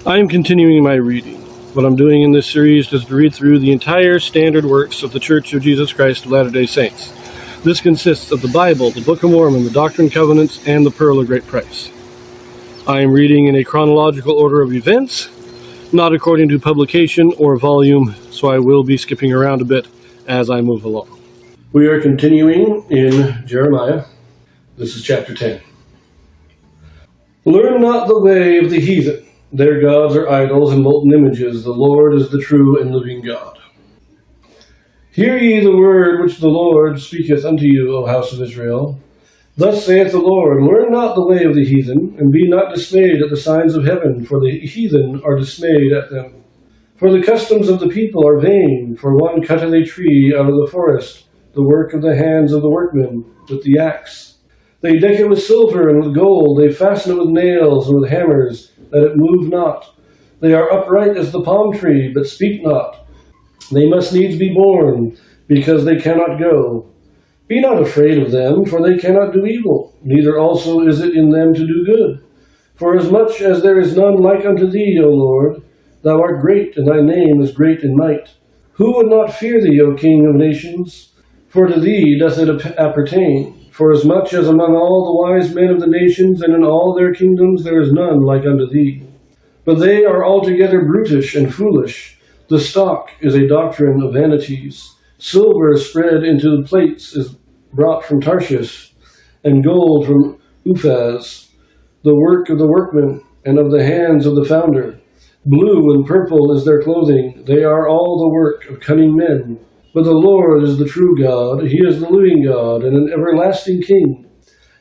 I am continuing my reading. What I'm doing in this series is to read through the entire standard works of the Church of Jesus Christ of Latter-day Saints. This consists of the Bible, the Book of Mormon, the Doctrine and Covenants, and the Pearl of Great Price. I am reading in a chronological order of events, not according to publication or volume, so I will be skipping around a bit as I move along. We are continuing in Jeremiah. This is chapter 10. Learn not the way of the heathen. Their gods are idols and molten images. The Lord is the true and living God. Hear ye the word which the Lord speaketh unto you, O house of Israel. Thus saith the Lord, learn not the way of the heathen, and be not dismayed at the signs of heaven, for the heathen are dismayed at them. For the customs of the people are vain, for one cutteth a tree out of the forest, the work of the hands of the workmen, with the axe. They deck it with silver and with gold, they fasten it with nails and with hammers, that it move not. They are upright as the palm tree, but speak not. They must needs be born, because they cannot go. Be not afraid of them, for they cannot do evil, neither also is it in them to do good. For as much as there is none like unto thee, O Lord, thou art great, and thy name is great in might. Who would not fear thee, O King of nations? For to thee doth it appertain. For as much as among all the wise men of the nations, and in all their kingdoms, there is none like unto thee. But they are altogether brutish and foolish. The stock is a doctrine of vanities. Silver spread into plates is brought from Tarshish, and gold from Uphaz, the work of the workman, and of the hands of the founder. Blue and purple is their clothing. They are all the work of cunning men. But the Lord is the true God. He is the living God, and an everlasting King.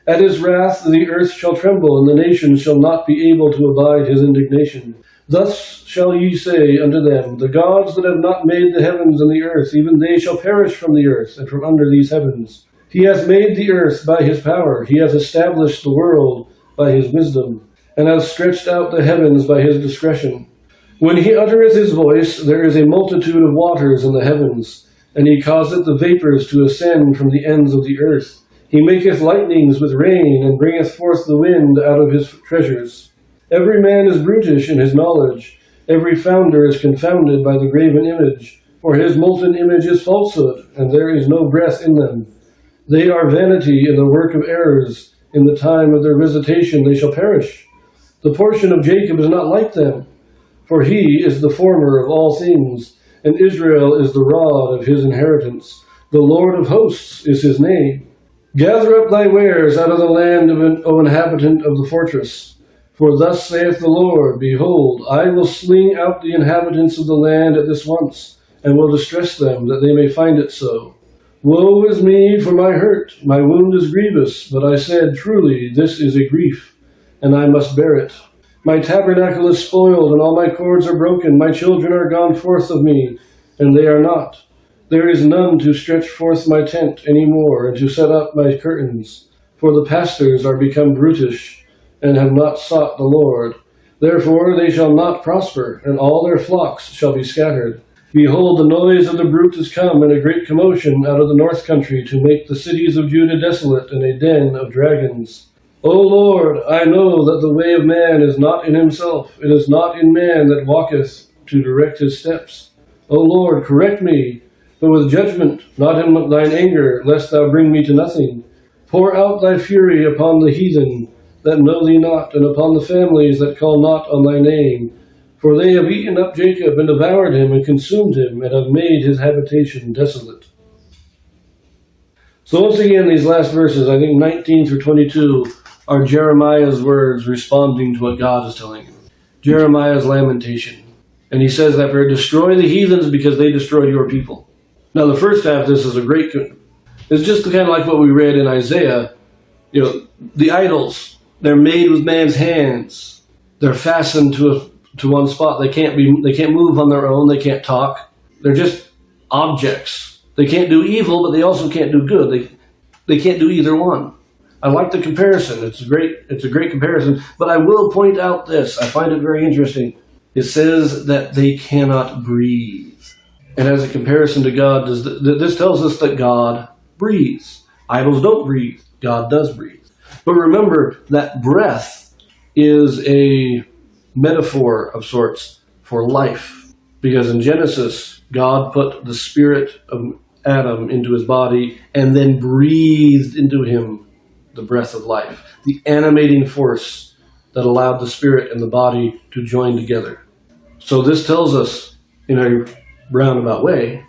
At his wrath the earth shall tremble, and the nations shall not be able to abide his indignation. Thus shall ye say unto them, the gods that have not made the heavens and the earth, even they shall perish from the earth, and from under these heavens. He hath made the earth by his power. He hath established the world by his wisdom, and hath stretched out the heavens by his discretion. When he uttereth his voice, there is a multitude of waters in the heavens, and he causeth the vapors to ascend from the ends of the earth. He maketh lightnings with rain, and bringeth forth the wind out of his treasures. Every man is brutish in his knowledge. Every founder is confounded by the graven image. For his molten image is falsehood, and there is no breath in them. They are vanity and the work of errors. In the time of their visitation they shall perish. The portion of Jacob is not like them, for he is the former of all things, and Israel is the rod of his inheritance. The Lord of hosts is his name. Gather up thy wares out of the land of an inhabitant of the fortress. For thus saith the Lord, behold, I will sling out the inhabitants of the land at this once, and will distress them, that they may find it so. Woe is me for my hurt, my wound is grievous, but I said, truly, this is a grief, and I must bear it. My tabernacle is spoiled, and all my cords are broken. My children are gone forth of me, and they are not. There is none to stretch forth my tent any more, and to set up my curtains. For the pastors are become brutish, and have not sought the Lord. Therefore they shall not prosper, and all their flocks shall be scattered. Behold, the noise of the brute is come, and a great commotion out of the north country, to make the cities of Judah desolate, and a den of dragons. O Lord, I know that the way of man is not in himself. It is not in man that walketh to direct his steps. O Lord, correct me, but with judgment, not in thine anger, lest thou bring me to nothing. Pour out thy fury upon the heathen that know thee not, and upon the families that call not on thy name. For they have eaten up Jacob, and devoured him, and consumed him, and have made his habitation desolate. So once again, these last verses, I think 19 through 22, are Jeremiah's words responding to what God is telling him. Jeremiah's lamentation. And he says that for destroy the heathens because they destroyed your people. Now the first half of this is it's just kind of like what we read in Isaiah. You know, the idols, they're made with man's hands. They're fastened to one spot. They can't move on their own. They can't talk. They're just objects. They can't do evil, but they also can't do good. They can't do either one. I like the comparison. It's a great comparison. But I will point out this. I find it very interesting. It says that they cannot breathe. And as a comparison to God, this tells us that God breathes. Idols don't breathe. God does breathe. But remember that breath is a metaphor of sorts for life. Because in Genesis, God put the spirit of Adam into his body and then breathed into him the breath of life, the animating force that allowed the spirit and the body to join together. So this tells us, in a roundabout way,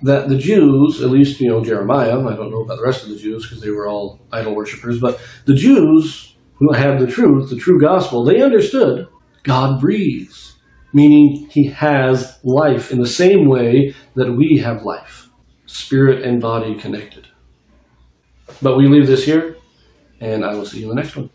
that the Jews, at least, Jeremiah, I don't know about the rest of the Jews because they were all idol worshippers, but the Jews who had the true gospel, they understood God breathes, meaning he has life in the same way that we have life, spirit and body connected. But we leave this here, and I will see you in the next one.